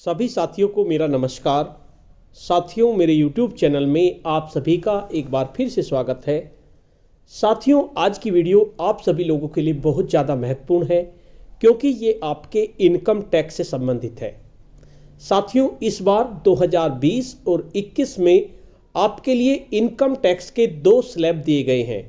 सभी साथियों को मेरा नमस्कार। साथियों, मेरे YouTube चैनल में आप सभी का एक बार फिर से स्वागत है। साथियों, आज की वीडियो आप सभी लोगों के लिए बहुत ज़्यादा महत्वपूर्ण है क्योंकि ये आपके इनकम टैक्स से संबंधित है। साथियों, इस बार 2020 और 21 में आपके लिए इनकम टैक्स के 2 स्लैब दिए गए हैं।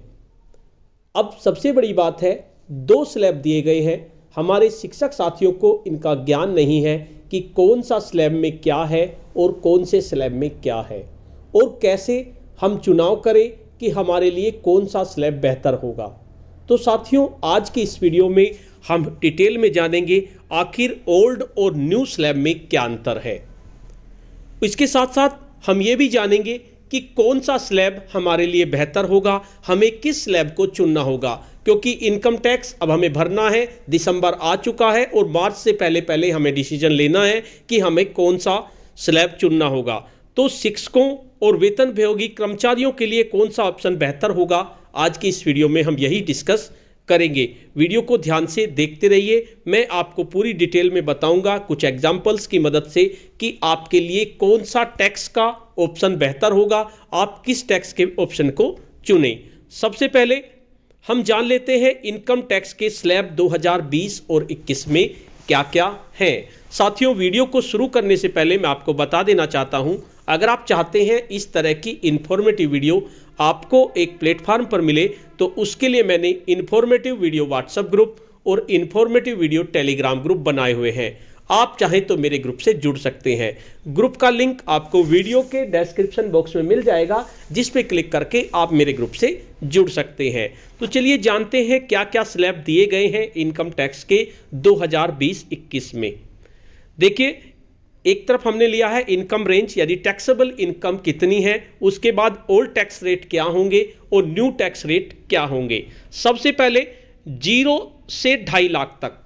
अब सबसे बड़ी बात है, 2 स्लैब दिए गए हैं। हमारे शिक्षक साथियों को इनका ज्ञान नहीं है कि कौन सा स्लैब में क्या है और कौन से स्लैब में क्या है और कैसे हम चुनाव करें कि हमारे लिए कौन सा स्लैब बेहतर होगा। तो साथियों, आज की इस वीडियो में हम डिटेल में जानेंगे आखिर ओल्ड और न्यू स्लैब में क्या अंतर है। इसके साथ साथ हम ये भी जानेंगे कि कौन सा स्लैब हमारे लिए बेहतर होगा, हमें किस स्लैब को चुनना होगा, क्योंकि इनकम टैक्स अब हमें भरना है। दिसंबर आ चुका है और मार्च से पहले पहले हमें डिसीजन लेना है कि हमें कौन सा स्लैब चुनना होगा। तो शिक्षकों और वेतनभोगी कर्मचारियों के लिए कौन सा ऑप्शन बेहतर होगा, आज की इस वीडियो में हम यही डिस्कस करेंगे। वीडियो को ध्यान से देखते रहिए। मैं आपको पूरी डिटेल में बताऊंगा कुछ एग्जाम्पल्स की मदद से कि आपके लिए कौन सा टैक्स का ऑप्शन बेहतर होगा, आप किस टैक्स के ऑप्शन को चुनें। सबसे पहले हम जान लेते हैं इनकम टैक्स के स्लैब 2020 और 21 में क्या क्या हैं। साथियों, वीडियो को शुरू करने से पहले मैं आपको बता देना चाहता हूं, अगर आप चाहते हैं इस तरह की इन्फॉर्मेटिव वीडियो आपको एक प्लेटफार्म पर मिले तो उसके लिए मैंने इन्फॉर्मेटिव वीडियो व्हाट्सएप ग्रुप और इन्फॉर्मेटिव वीडियो टेलीग्राम ग्रुप बनाए हुए हैं। आप चाहें तो मेरे ग्रुप से जुड़ सकते हैं। ग्रुप का लिंक आपको वीडियो के डिस्क्रिप्शन बॉक्स में मिल जाएगा, जिस पे क्लिक करके आप मेरे ग्रुप से जुड़ सकते हैं। तो चलिए जानते हैं क्या क्या स्लैब दिए गए हैं इनकम टैक्स के 2020-21 में। देखिए, एक तरफ हमने लिया है इनकम रेंज, यानी टैक्सेबल इनकम कितनी है, उसके बाद ओल्ड टैक्स रेट क्या होंगे और न्यू टैक्स रेट क्या होंगे। सबसे पहले 0 से 2.5 लाख तक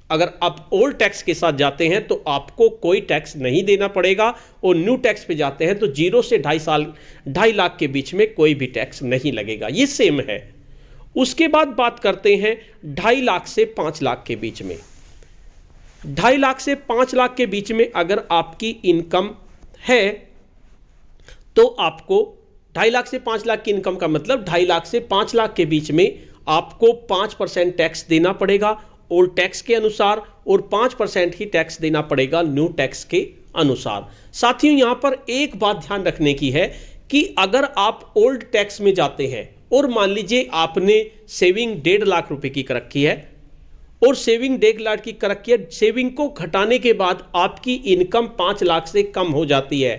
अगर आप ओल्ड टैक्स के साथ जाते हैं तो आपको कोई टैक्स नहीं देना पड़ेगा और न्यू टैक्स पे जाते हैं तो 0 से 2.5 लाख के बीच में कोई भी टैक्स नहीं लगेगा, ये सेम है। उसके बाद बात करते हैं 2.5 लाख से 5 लाख के बीच में। 2.5 लाख से 5 लाख के बीच में अगर आपकी इनकम है तो आपको 2.5 लाख से 5 लाख की इनकम का मतलब 2.5 लाख से 5 लाख के बीच में आपको 5% टैक्स देना पड़ेगा ओल्ड टैक्स के अनुसार और 5% ही टैक्स देना पड़ेगा न्यू टैक्स के अनुसार। साथियों, यहां पर एक बात ध्यान रखने की है कि अगर आप ओल्ड टैक्स में जाते हैं और मान लीजिए आपने सेविंग 1.5 लाख रुपए की कर रखी है और सेविंग 1.5 लाख की कर रखी है, सेविंग को घटाने के बाद आपकी इनकम 5 लाख से कम हो जाती है,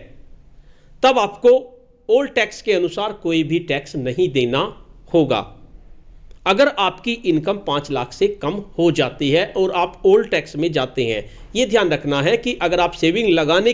तब आपको ओल्ड टैक्स के अनुसार कोई भी टैक्स नहीं देना होगा। अगर आपकी इनकम 5 लाख से कम हो जाती है और आप ओल्ड टैक्स में जाते हैं, यह ध्यान रखना है कि अगर आप सेविंग लगाने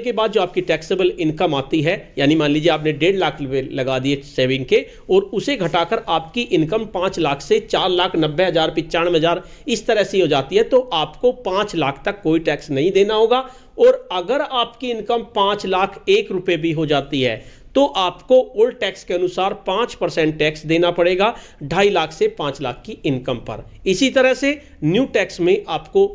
के बाद जो आपकी टैक्सेबल इनकम आती है, यानी मान लीजिए आपने 1.5 लाख रुपए लगा दिए सेविंग के और उसे घटाकर आपकी इनकम 5 लाख से 4,90,000 95,000 इस तरह से हो जाती है, तो आपको 5 लाख तक कोई टैक्स नहीं देना होगा। और अगर आपकी इनकम 5 लाख 1 रुपए भी हो जाती है तो आपको ओल्ड टैक्स के अनुसार 5% टैक्स देना पड़ेगा 2.5 लाख से 5 लाख की इनकम पर। इसी तरह से न्यू टैक्स में आपको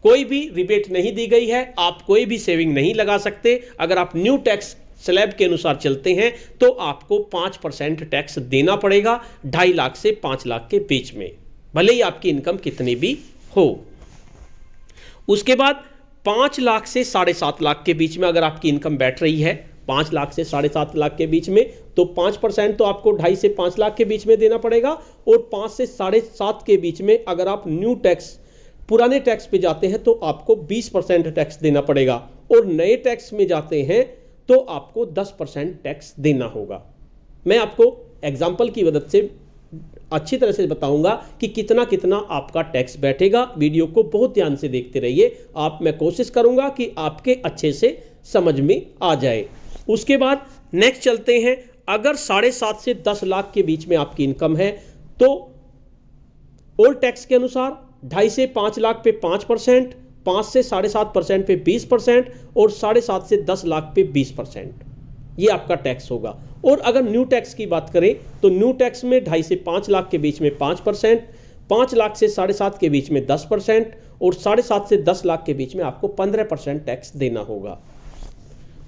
कोई भी रिबेट नहीं दी गई है, आप कोई भी सेविंग नहीं लगा सकते। अगर आप न्यू टैक्स स्लैब के अनुसार चलते हैं तो आपको 5% टैक्स देना पड़ेगा 2.5 लाख से 5 लाख के बीच में, भले ही आपकी इनकम कितनी भी हो। उसके बाद 5 लाख से 7.5 लाख के बीच में अगर आपकी इनकम बैठ रही है, 5 लाख से 7.5 लाख के बीच में, तो 5% तो आपको 2.5 से 5 लाख के बीच में देना पड़ेगा। और 5 से 7.5 के बीच में अगर आप न्यू टैक्स पुराने टैक्स पे जाते हैं तो आपको 20% टैक्स देना पड़ेगा और नए टैक्स में जाते हैं तो आपको 10% टैक्स देना होगा। मैं आपको एग्जाम्पल की मदद से अच्छी तरह से बताऊंगा कि कितना कितना आपका टैक्स बैठेगा। वीडियो को बहुत ध्यान से देखते रहिए, मैं कोशिश करूंगा कि आपके अच्छे से समझ में आ जाए। उसके बाद नेक्स्ट चलते हैं, अगर 7.5 से 10 लाख के बीच में आपकी इनकम है तो ओल्ड टैक्स के अनुसार 2.5 से 5 लाख पे 5%, 5 से 7.5% पे 20% और 7.5 से 10 लाख पे 20%, ये आपका टैक्स होगा। और अगर न्यू टैक्स की बात करें तो न्यू टैक्स में 2.5 से 5 लाख के बीच में 5%, 5 लाख से 7.5 के बीच में 10% और 7.5 से 10 लाख के बीच में आपको 15% टैक्स देना होगा।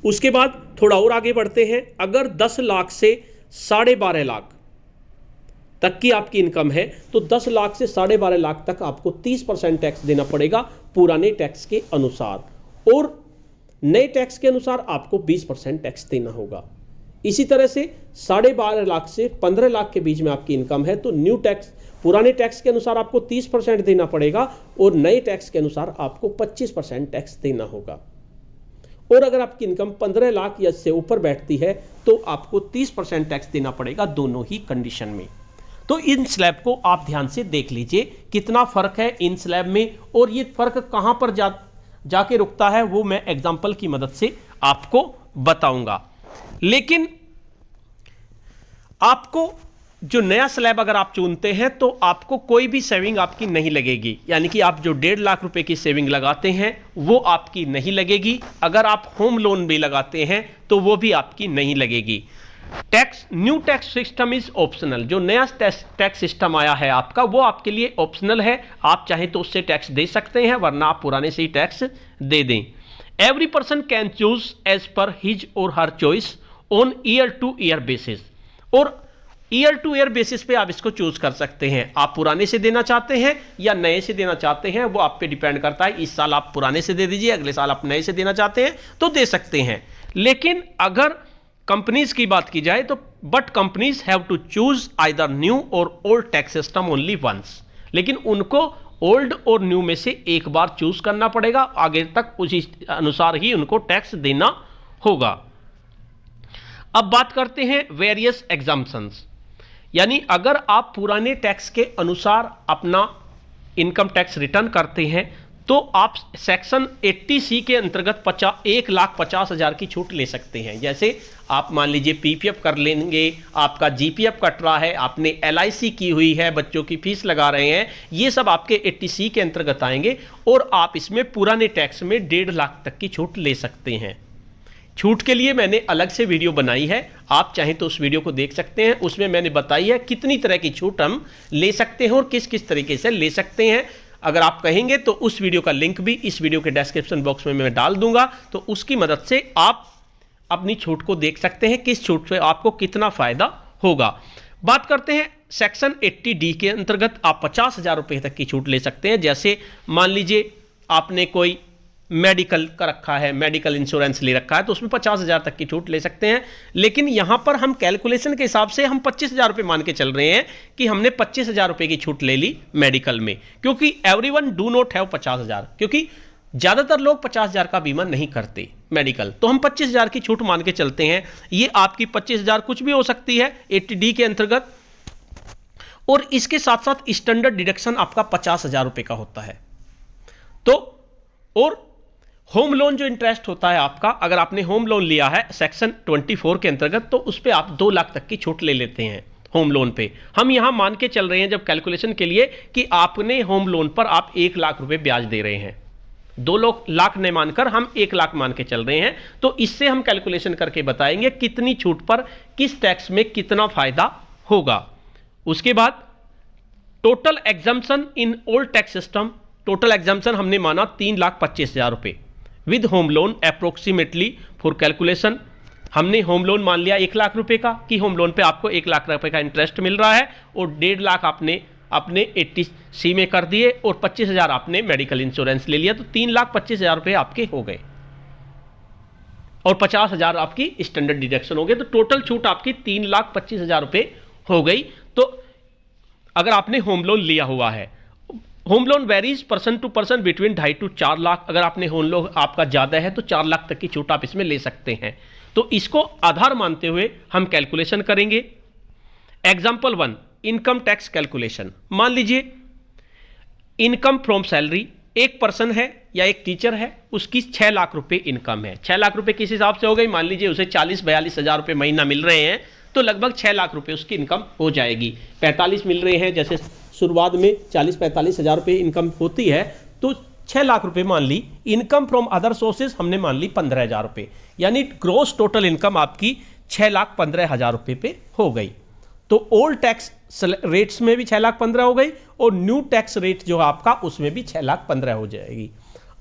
उसके बाद थोड़ा और आगे बढ़ते हैं। अगर 10 लाख से 12.5 लाख तक की आपकी इनकम है तो 10 लाख से 12.5 लाख तक आपको 30% टैक्स देना पड़ेगा पुराने टैक्स के अनुसार, और नए टैक्स के अनुसार आपको 20% टैक्स देना होगा। इसी तरह से 12.5 लाख से 15 लाख के बीच में आपकी इनकम है तो न्यू टैक्स पुराने टैक्स के अनुसार आपको 30% देना पड़ेगा और नए टैक्स के अनुसार आपको 25% टैक्स देना होगा। और अगर आपकी इनकम 15 लाख या इससे ऊपर बैठती है तो आपको 30% टैक्स देना पड़ेगा, दोनों ही कंडीशन में। तो इन स्लैब को आप ध्यान से देख लीजिए कितना फर्क है इन स्लैब में, और ये फर्क कहां पर जाके रुकता है वो मैं एग्जांपल की मदद से आपको बताऊंगा। लेकिन आपको जो नया स्लैब अगर आप चुनते हैं तो आपको कोई भी सेविंग आपकी नहीं लगेगी, यानी कि आप जो 1.5 लाख रुपए की सेविंग लगाते हैं वो आपकी नहीं लगेगी। अगर आप होम लोन भी लगाते हैं तो वो भी आपकी नहीं लगेगी। New tax system is optional. जो नया टैक्स सिस्टम आया है आपका वो आपके लिए ऑप्शनल है, आप चाहें तो उससे टैक्स दे सकते हैं, वरना आप पुराने से ही टैक्स दे दें। Every person can choose as per his और her choice on year to year basis, और ईयर टू ईयर बेसिस पे आप इसको चूज कर सकते हैं। आप पुराने से देना चाहते हैं या नए से देना चाहते हैं वो आप पे डिपेंड करता है। इस साल आप पुराने से दे दीजिए, अगले साल आप नए से देना चाहते हैं तो दे सकते हैं। लेकिन अगर कंपनीज की बात की जाए तो but companies have to choose either new और old tax system only once, लेकिन उनको ओल्ड और न्यू में से एक बार चूज करना पड़ेगा, आगे तक उसी अनुसार ही उनको टैक्स देना होगा। अब बात करते हैं वेरियस एग्जाम्पशंस, यानी अगर आप पुराने टैक्स के अनुसार अपना इनकम टैक्स रिटर्न करते हैं तो आप सेक्शन 80C के अंतर्गत 1,50,000 की छूट ले सकते हैं। जैसे आप मान लीजिए पीपीएफ कर लेंगे, आपका जीपीएफ कट रहा है, आपने एलआईसी की हुई है, बच्चों की फीस लगा रहे हैं, ये सब आपके 80C के अंतर्गत आएंगे और आप इसमें पुराने टैक्स में 1.5 लाख तक की छूट ले सकते हैं। छूट के लिए मैंने अलग से वीडियो बनाई है, आप चाहें तो उस वीडियो को देख सकते हैं। उसमें मैंने बताई है कितनी तरह की छूट हम ले सकते हैं और किस किस तरीके से ले सकते हैं। अगर आप कहेंगे तो उस वीडियो का लिंक भी इस वीडियो के डिस्क्रिप्शन बॉक्स में मैं डाल दूंगा, तो उसकी मदद से आप अपनी छूट को देख सकते हैं, किस छूट से आपको कितना फायदा होगा। बात करते हैं सेक्शन 80D के अंतर्गत आप 50,000 रुपये तक की छूट ले सकते हैं। जैसे मान लीजिए आपने कोई मेडिकल का रखा है, मेडिकल इंश्योरेंस ले रखा है, तो उसमें 50,000 तक की छूट ले सकते हैं। लेकिन यहां पर हम कैलकुलेशन के हिसाब से हम 25,000 रुपये मान के चल रहे हैं कि हमने 25,000 रुपये की छूट ले ली मेडिकल में, क्योंकि एवरीवन डू नॉट हैव 50,000, क्योंकि ज्यादातर लोग 50,000 का बीमा नहीं करते मेडिकल, तो हम 25,000 की छूट मान के चलते हैं। ये आपकी 25,000 कुछ भी हो सकती है 80D के अंतर्गत, और इसके साथ साथ स्टैंडर्ड डिडक्शन आपका 50,000 रुपये का होता है। तो और होम लोन जो इंटरेस्ट होता है आपका, अगर आपने होम लोन लिया है सेक्शन 24 के अंतर्गत, तो उस पर आप 2 लाख तक की छूट ले लेते हैं होम लोन पे। हम यहां मान के चल रहे हैं जब कैलकुलेशन के लिए कि आपने होम लोन पर आप 1 लाख रुपए ब्याज दे रहे हैं, 2 लाख नहीं मानकर हम 1 लाख मान के चल रहे हैं। तो इससे हम कैलकुलेशन करके बताएंगे कितनी छूट पर किस टैक्स में कितना फायदा होगा। उसके बाद total exemption in old tax system, total exemption हमने माना 3,25,000 रुपये with home loan approximately for calculation. हमने होम लोन मान लिया 1 लाख रुपए का, कि होम लोन पे आपको 1 लाख रुपए का इंटरेस्ट मिल रहा है, और 1.5 लाख आपने अपने 80C में कर दिए और 25,000 आपने मेडिकल इंश्योरेंस ले लिया, तो 3,25,000 रुपये आपके हो गए और 50,000 आपकी स्टैंडर्ड डिडक्शन हो गए। तो टोटल छूट आपकी 3,25,000 रुपये हो गई। तो अगर आपने होम लोन लिया हुआ है, home loan varies person to person between 2.5 to 4 lakh, अगर आपने होम लोन आपका ज़्यादा है तो 4 लाख तक की छूट आप इसमें ले सकते हैं। तो इसको आधार मानते हुए हम कैलकुलेशन करेंगे। Example 1, income tax calculation. मान लीजिए इनकम फ्रॉम सैलरी, एक पर्सन है या एक टीचर है, उसकी 6 लाख रुपए इनकम है। 6 लाख रुपए किस हिसाब से हो गई, मान लीजिए उसे 40-42 हज़ार रुपये महीना मिल रहे हैं, तो लगभग 6 लाख रुपए उसकी इनकम हो जाएगी। 45 मिल रहे हैं, जैसे शुरुआत में 40-45 हज़ार रुपये इनकम होती है, तो 6 लाख रुपए मान ली। इनकम फ्रॉम अदर सोर्सेज हमने मान ली 15,000 रुपये, यानी ग्रोस टोटल इनकम आपकी 6,15,000 रुपये पे हो गई। तो ओल्ड टैक्स रेट्स में भी 6,15,000 हो गई और न्यू टैक्स रेट जो आपका उसमें भी 6,15,000 हो जाएगी।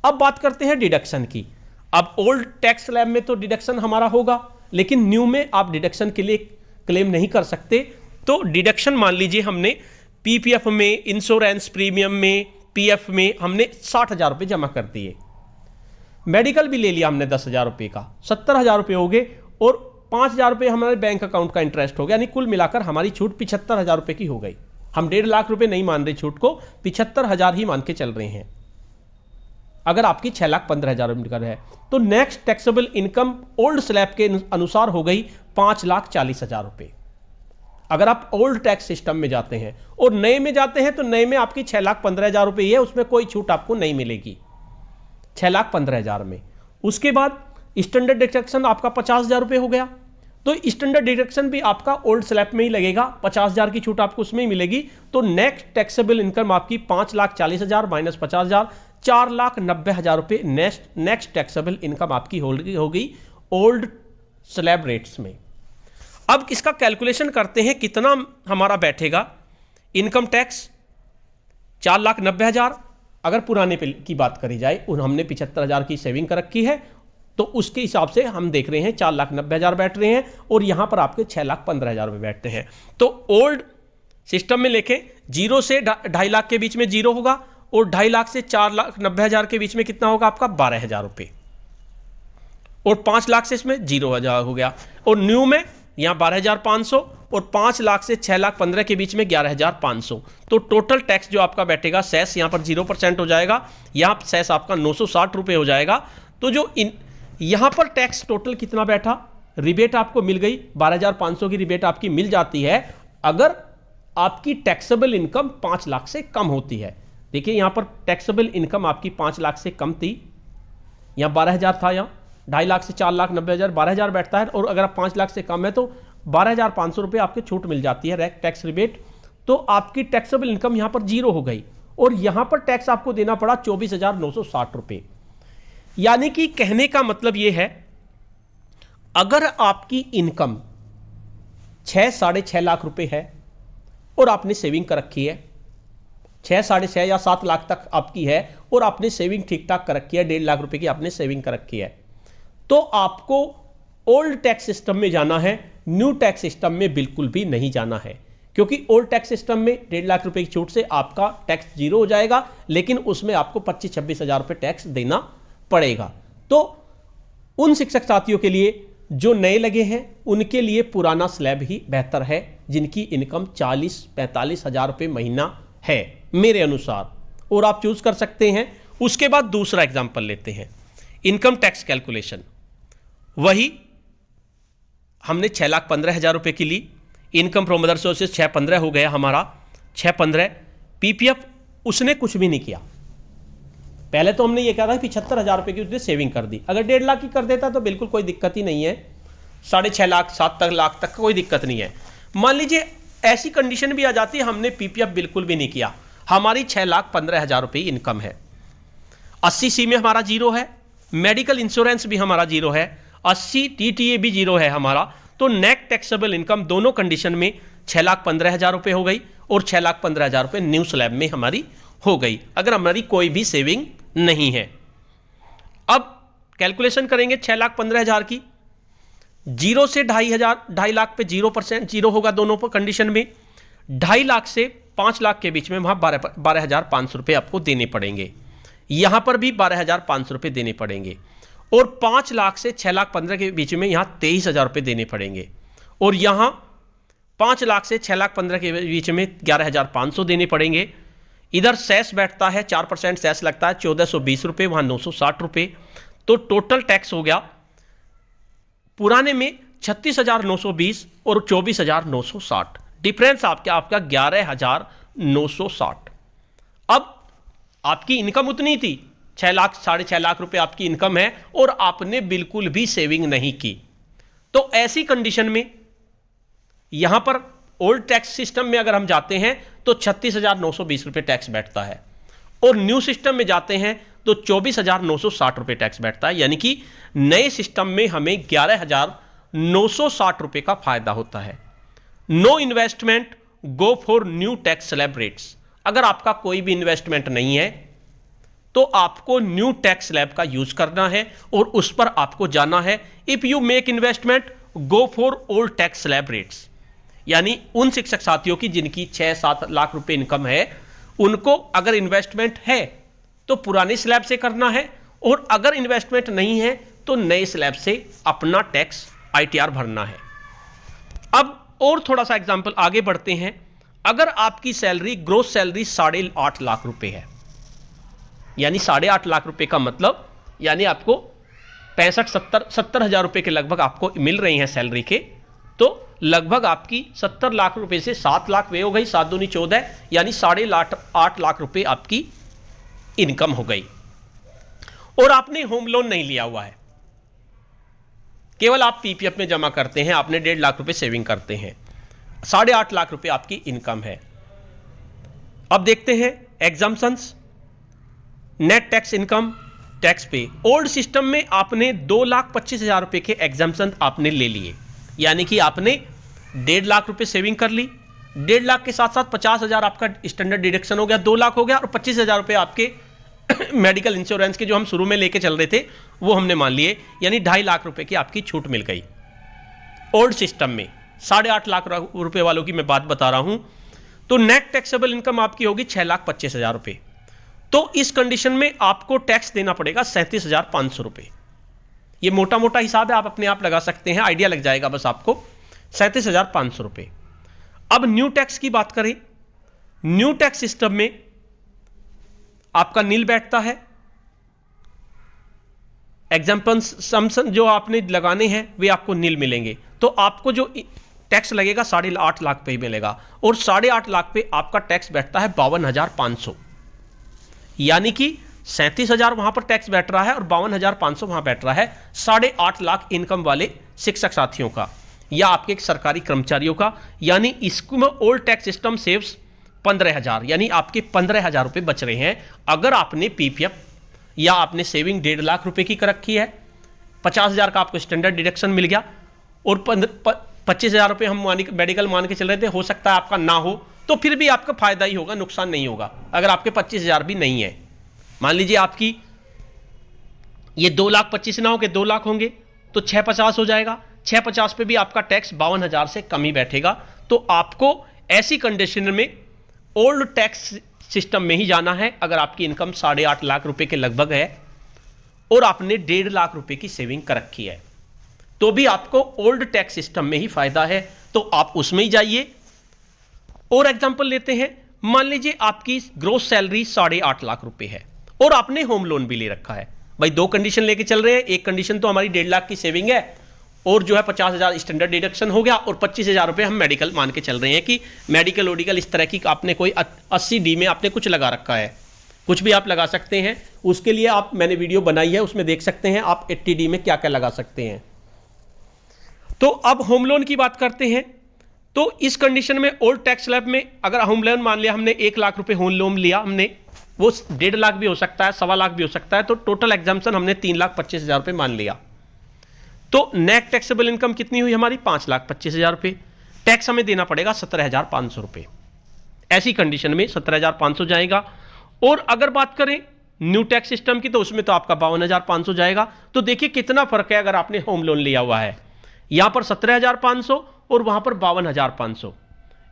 अब बात करते हैं डिडक्शन की। अब ओल्ड टैक्स स्लैब में तो डिडक्शन हमारा होगा, लेकिन न्यू में आप डिडक्शन के लिए क्लेम नहीं कर सकते। तो डिडक्शन मान लीजिए हमने पीपीएफ में, इंश्योरेंस प्रीमियम में, पीएफ में हमने 60,000 रुपये जमा कर दिए, मेडिकल भी ले लिया हमने 10,000 रुपये का, 70,000 रुपये हो गए और 5,000 रुपये हमारे बैंक अकाउंट का इंटरेस्ट हो गया, यानी कुल मिलाकर हमारी छूट 75,000 रुपये की हो गई। हम 1.5 लाख रुपये नहीं मान रहे छूट को, 75,000 ही मान के चल रहे हैं। अगर आपकी 6,15,000 इनकम है तो next taxable income old slab के अनुसार हो गई 5,40,000 रुपये। अगर आप ओल्ड टैक्स सिस्टम में जाते हैं और नए में जाते हैं तो नए में आपकी 6,15,000 रुपये है, उसमें कोई छूट आपको नहीं मिलेगी 6,15,000 में। उसके बाद स्टैंडर्ड डिडक्शन आपका 50,000 रुपये हो गया, तो स्टैंडर्ड डिडक्शन भी आपका ओल्ड स्लैब में ही लगेगा, 50,000 की छूट आपको उसमें ही मिलेगी। तो नेक्स्ट टैक्सेबल इनकम आपकी 5,40,000 माइनस 50,000, 4,90,000 रुपये नेक्स्ट टैक्सेबल इनकम आपकी हो गई ओल्ड स्लैब रेट्स में। अब इसका कैलकुलेशन करते हैं कितना हमारा बैठेगा इनकम टैक्स। 4,90,000 अगर पुराने की बात करी जाए, हमने 75,000 की सेविंग कर रखी है तो उसके हिसाब से हम देख रहे हैं 4,90,000 बैठ रहे हैं और यहां पर आपके 6,15,000 रुपये बैठते हैं। तो ओल्ड सिस्टम में लेके 0 से 2.5 लाख के बीच में 0 होगा और 2.5 लाख से 4,90,000 के बीच में कितना होगा आपका 12,000 रुपये, और 5 लाख से इसमें 0,000 हो गया, और न्यू में यहां 12,500 और 5 लाख से 6,15,000 के बीच में 11,500। तो टोटल टैक्स जो आपका बैठेगा, सेस यहां पर 0% हो जाएगा, यहां सेस आपका 960 रुपये हो जाएगा। तो जो यहां पर टैक्स टोटल कितना बैठा, रिबेट आपको मिल गई 12,500 की रिबेट आपकी मिल जाती है अगर आपकी टैक्सेबल इनकम 5 लाख से कम होती है। देखिए यहां पर टैक्सेबल इनकम आपकी 5 लाख से कम थी, यहां 12,000 था, यहां 2.5 लाख से 4,90,000 12,000 बैठता है, और अगर आप 5 लाख से कम है तो 12,500 रुपये आपकी छूट मिल जाती है टैक्स रिबेट। तो आपकी टैक्सेबल इनकम यहां पर 0 हो गई और यहां पर टैक्स आपको देना पड़ा 24,960 रुपये। यानी कि कहने का मतलब यह है, अगर आपकी इनकम 6-6.5 लाख रुपए है और आपने सेविंग कर रखी है, 6-6.5 या 7 लाख तक आपकी है और आपने सेविंग ठीक ठाक कर रखी है, 1.5 लाख रुपए की आपने सेविंग कर रखी है, तो आपको ओल्ड टैक्स सिस्टम में जाना है, न्यू टैक्स सिस्टम में बिल्कुल भी नहीं जाना है। क्योंकि ओल्ड टैक्स सिस्टम में 1.5 लाख रुपए की छूट से आपका टैक्स 0 हो जाएगा, लेकिन उसमें आपको 25-26,000 रुपये टैक्स देना पड़ेगा। तो उन शिक्षक साथियों के लिए जो नए लगे हैं उनके लिए पुराना स्लैब ही बेहतर है, जिनकी इनकम 40-45 हज़ार रुपये महीना है मेरे अनुसार, और आप चूज कर सकते हैं। उसके बाद दूसरा एग्जांपल लेते हैं, इनकम टैक्स कैलकुलेशन। वही हमने 6,15,000 रुपये की ली, इनकम फ्रॉम अदर सोर्सेज 6,15 हो गया हमारा, 6,15 पीपीएफ उसने कुछ भी नहीं किया। पहले तो हमने ये कहा था 75,000 रुपये की उसने सेविंग कर दी, अगर 1.5 लाख की कर देता तो बिल्कुल कोई दिक्कत ही नहीं है, 6.5 लाख 7 लाख तक कोई दिक्कत नहीं है। मान लीजिए ऐसी कंडीशन भी आ जाती है, हमने पीपीएफ बिल्कुल भी नहीं किया, हमारी 6,15,000 रुपये इनकम है, 80C में हमारा 0 है, मेडिकल इंश्योरेंस भी हमारा 0 है, 80 TTA भी 0 है हमारा। तो नेट टैक्सेबल इनकम दोनों कंडीशन में 6,15,000 रुपये हो गई और 6,15,000 रुपये न्यू स्लैब में हमारी हो गई, अगर हमारी कोई भी सेविंग नहीं है। अब कैलकुलेशन करेंगे 6,15,000 की, 0 से 2.5 लाख पे 0% 0 होगा दोनों पर कंडीशन में, 2.5 लाख से 5 लाख के बीच में वहां 12,500 रुपये आपको देने पड़ेंगे, यहां पर भी 12,500 रुपये देने पड़ेंगे, और 5 लाख से 6,15,000 के बीच में यहां 23,000 रुपये देने पड़ेंगे, और यहां 5 लाख से 6,15,000 के बीच में 11,500 देने पड़ेंगे। इधर सेस बैठता है 4% सेस लगता है 1,420 रुपये, वहां 960 रुपये। तो टोटल टैक्स हो गया पुराने में 36,920 और 24,960, डिफरेंस आपका 11,960। अब आपकी इनकम उतनी थी, 6 लाख 6.5 लाख रुपए आपकी इनकम है और आपने बिल्कुल भी सेविंग नहीं की। तो ऐसी कंडीशन में यहां पर ओल्ड टैक्स सिस्टम में अगर हम जाते हैं तो 36,920 रुपये टैक्स बैठता है, और न्यू सिस्टम में जाते हैं तो 24,960 रुपये टैक्स बैठता है। यानी कि नए सिस्टम में हमें 11,960 रुपये का फायदा होता है। No investment go for new tax slab rates. अगर आपका कोई भी इन्वेस्टमेंट नहीं है तो आपको न्यू टैक्स स्लैब का यूज करना है और उस पर आपको जाना है। If you make investment go for old tax slab rates, यानी उन शिक्षक साथियों की जिनकी 6-7 लाख रुपए इनकम है, उनको अगर इन्वेस्टमेंट है तो पुराने स्लैब से करना है, और अगर इन्वेस्टमेंट नहीं है तो नए स्लैब से अपना टैक्स ITR भरना है। अब और थोड़ा सा एग्जांपल आगे बढ़ते हैं। अगर आपकी सैलरी ग्रोस सैलरी 8.5 लाख रुपए है, यानी 8.5 लाख रुपए का मतलब यानी आपको 65-70 हजार रुपए के लगभग आपको मिल रही हैं सैलरी के, तो लगभग आपकी 70 लाख रुपए से 7 लाख वे हो गई, 7 दूनी 14, यानी 8.5 लाख रुपए आपकी इनकम हो गई। और आपने होम लोन नहीं लिया हुआ है, केवल आप PPF में जमा करते हैं, आपने 1.5 लाख रुपए सेविंग करते हैं, 8.5 लाख रुपए आपकी इनकम है। अब देखते हैं exemptions. Net tax income tax पे ओल्ड सिस्टम में आपने 2,25,000 रुपए के एग्जाम्पशन आपने ले लिए, यानी कि आपने 1.5 लाख रुपए सेविंग कर ली, 1.5 लाख के साथ साथ 50,000 आपका स्टैंडर्ड डिडक्शन हो गया, 2 लाख हो गया, और 25,000 रुपए आपके मेडिकल इंश्योरेंस के जो हम शुरू में लेके चल रहे थे वो हमने मान लिए, यानी 2.5 लाख रुपए की आपकी छूट मिल गई ओल्ड सिस्टम में। 8.5 लाख रुपए वालों की मैं बात बता रहा हूं, तो नेट टैक्सेबल इनकम आपकी होगी 6,25,000 रुपए। तो इस कंडीशन में आपको टैक्स देना पड़ेगा 37,500 रुपए। ये मोटा मोटा हिसाब है, आप अपने आप लगा सकते हैं, आइडिया लग जाएगा बस आपको, 37,500 रुपए। अब न्यू टैक्स की बात करें, न्यू टैक्स सिस्टम में आपका नील बैठता है। एग्जाम्पल सम्सन जो आपने लगाने हैं वे आपको नील मिलेंगे, तो आपको जो टैक्स लगेगा 8.5 लाख पे ही मिलेगा, और 8.5 लाख पे आपका टैक्स बैठता है 52,500, यानी कि 37,000 वहां पर टैक्स बैठ रहा है और 52,500 वहां बैठ रहा है 8.5 लाख इनकम वाले शिक्षक साथियों का या आपके सरकारी कर्मचारियों का। यानी इसमें ओल्ड टैक्स सिस्टम सेव्स 15,000, यानी आपके 15,000 रुपए बच रहे हैं। अगर आपने PPF या आपने सेविंग 1.5 लाख रुपए की कर रखी है, 50,000 का आपको स्टैंडर्ड डिडक्शन मिल गया, और 25,000 रुपए हम मेडिकल मान के चल रहे थे, हो सकता है आपका ना हो, तो फिर भी आपका फायदा ही होगा, नुकसान नहीं होगा। अगर आपके 25,000 भी नहीं है, मान लीजिए आपकी ये 2,25,000 ना हो के 2 लाख होंगे, तो 650 हो जाएगा, 650 पे भी आपका टैक्स 52,000 से कम ही बैठेगा। तो आपको ऐसी कंडीशन में ओल्ड टैक्स सिस्टम में ही जाना है। अगर आपकी इनकम 8.5 लाख रुपए के लगभग है और आपने 1.5 लाख रुपए की सेविंग कर रखी है, तो भी आपको ओल्ड टैक्स सिस्टम में ही फायदा है, तो आप उसमें ही जाइए। और एग्जांपल लेते हैं, मान लीजिए आपकी ग्रोस सैलरी 8.5 लाख रुपए है और आपने होम लोन भी ले रखा है। भाई 2 कंडीशन लेके चल रहे हैं, एक कंडीशन तो हमारी 1.5 लाख की सेविंग है और जो है 50,000 स्टैंडर्ड डिडक्शन हो गया, और 25,000 रुपए हम मेडिकल मान के चल रहे हैं कि मेडिकल ओडिकल इस तरह की आपने कोई 80D में आपने कुछ लगा रखा है, कुछ भी आप लगा सकते हैं। उसके लिए आप मैंने वीडियो बनाई है, उसमें देख सकते हैं आप 80D में क्या क्या लगा सकते हैं। तो अब होम लोन की बात करते हैं। तो इस कंडीशन में ओल्ड टैक्स स्लैब में अगर होम लोन मान लिया हमने 1 लाख रुपए होम लोन लिया हमने, वो 1.5 लाख भी हो सकता है, 1.25 लाख भी हो सकता है, तो टोटल एग्जाम्पशन हमने 3,25,000 रुपए मान लिया। तो नेट टैक्सेबल इनकम कितनी हुई हमारी 5,25,000 रुपए। टैक्स हमें देना पड़ेगा 17,500 रुपए। ऐसी कंडीशन में 17,500 जाएगा। और अगर बात करें न्यू टैक्स सिस्टम की, तो उसमें तो आपका 52,500 जाएगा। तो देखिए कितना फर्क है अगर आपने होम लोन लिया हुआ है, यहां पर 17,500 और वहां पर 52,500,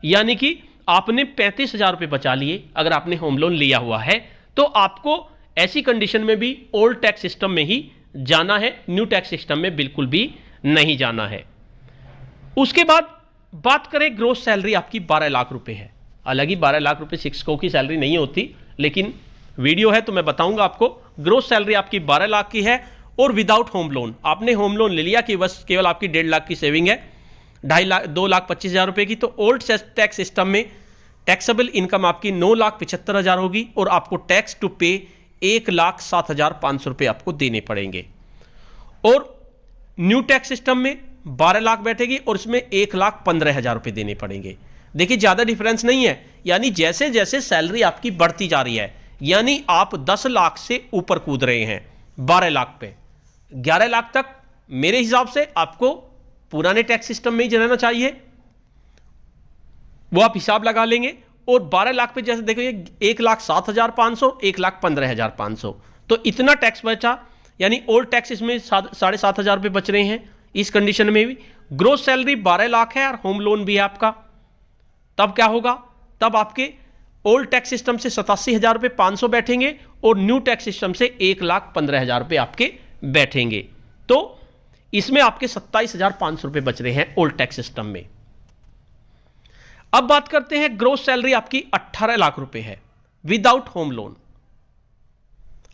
यानी कि आपने 35,000 रुपए बचा लिए अगर आपने होम लोन लिया हुआ है। तो आपको ऐसी कंडीशन में भी ओल्ड टैक्स सिस्टम में ही जाना है, न्यू टैक्स सिस्टम में बिल्कुल भी नहीं जाना है। उसके बाद बात करें ग्रोस सैलरी आपकी 12 लाख रुपए है। हालांकि 12 लाख रुपए शिक्षकों की सैलरी नहीं होती, लेकिन वीडियो है तो मैं बताऊंगा आपको। ग्रोस सैलरी आपकी 12 लाख की है और विदाउट होम लोन, आपने होम लोन ले लिया कि बस केवल आपकी 1.5 लाख की सेविंग है, 2,25,000 रुपए की। तो ओल्ड टैक्स सिस्टम में टैक्सेबल इनकम आपकी 9,75,000 होगी और आपको टैक्स टू पे 1,07,500 रुपए आपको देने पड़ेंगे। और न्यू टैक्स सिस्टम में 12 लाख बैठेगी और इसमें 1,15,000 रुपए देने पड़ेंगे। देखिए ज्यादा डिफरेंस नहीं है, यानी जैसे जैसे सैलरी आपकी बढ़ती जा रही है, यानी आप 10 लाख से ऊपर कूद रहे हैं 12 लाख पे, 11 लाख तक मेरे हिसाब से आपको पुराने टैक्स सिस्टम में ही रहना चाहिए। वो आप हिसाब लगा लेंगे। और 12 लाख पे जैसे देखो ये 1,07,500, 1,15,500, तो इतना टैक्स बचा, यानी ओल्ड टैक्स इसमें 7,500 रुपये बच रहे हैं। इस कंडीशन में भी ग्रोस सैलरी 12 लाख है और होम लोन भी है आपका, तब क्या होगा, तब आपके ओल्ड टैक्स सिस्टम से 87,500 बैठेंगे और न्यू टैक्स सिस्टम से 1,15,000 रुपये आपके बैठेंगे। तो इसमें आपके 27,500 रुपये बच रहे हैं ओल्ड टैक्स सिस्टम में। अब बात करते हैं, ग्रोस सैलरी आपकी 18 लाख रुपए है विदाउट होम लोन।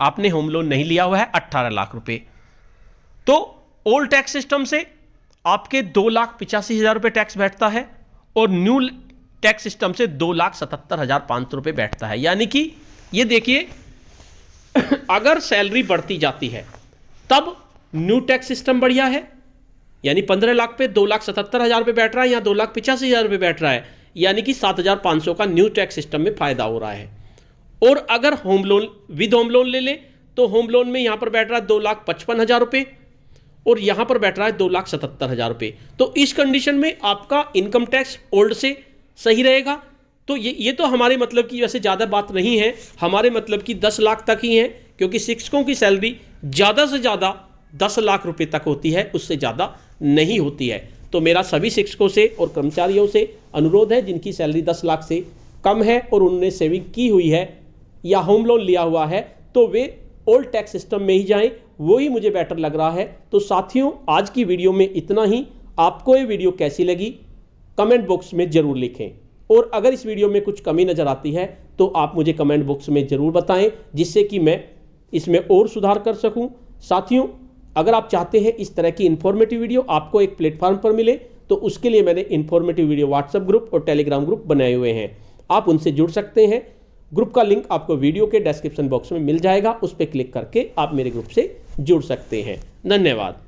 आपने होम लोन नहीं लिया हुआ है, 18 लाख रुपए। तो ओल्ड टैक्स सिस्टम से आपके 2,85,000 रुपए टैक्स बैठता है और न्यू टैक्स सिस्टम से 2,77,500 रुपए बैठता है। यानी कि ये देखिए, अगर सैलरी बढ़ती जाती है तब न्यू टैक्स सिस्टम बढ़िया है, यानी 15 लाख पे 2,77,000 रुपये बैठ रहा है, यहाँ 2,85,000 रुपये बैठ रहा है, यानी कि 7,500 का न्यू टैक्स सिस्टम में फायदा हो रहा है। और अगर home loan with home loan ले ले तो होम लोन में यहाँ पर बैठ रहा है 2,55,000 रुपये और यहाँ पर बैठ रहा है 2,77,000 रुपये। तो इस कंडीशन में आपका इनकम टैक्स ओल्ड से सही रहेगा। तो ये तो हमारे मतलब की वैसे ज़्यादा बात नहीं है, हमारे मतलब की 10 लाख तक ही है, क्योंकि शिक्षकों की सैलरी ज़्यादा से ज़्यादा 10 लाख रुपए तक होती है, उससे ज़्यादा नहीं होती है। तो मेरा सभी शिक्षकों से और कर्मचारियों से अनुरोध है, जिनकी सैलरी 10 लाख से कम है और उन्होंने सेविंग की हुई है या होम लोन लिया हुआ है, तो वे ओल्ड टैक्स सिस्टम में ही जाएं, वो ही मुझे बेटर लग रहा है। तो साथियों, आज की वीडियो में इतना ही। आपको ये वीडियो कैसी लगी कमेंट बॉक्स में ज़रूर लिखें, और अगर इस वीडियो में कुछ कमी नज़र आती है तो आप मुझे कमेंट बॉक्स में ज़रूर बताएं, जिससे कि मैं इसमें और सुधार कर सकूं। साथियों, अगर आप चाहते हैं इस तरह की इन्फॉर्मेटिव वीडियो आपको एक प्लेटफॉर्म पर मिले, तो उसके लिए मैंने इन्फॉर्मेटिव वीडियो व्हाट्सएप ग्रुप और टेलीग्राम ग्रुप बनाए हुए हैं, आप उनसे जुड़ सकते हैं। ग्रुप का लिंक आपको वीडियो के डिस्क्रिप्शन बॉक्स में मिल जाएगा, उस पर क्लिक करके आप मेरे ग्रुप से जुड़ सकते हैं। धन्यवाद।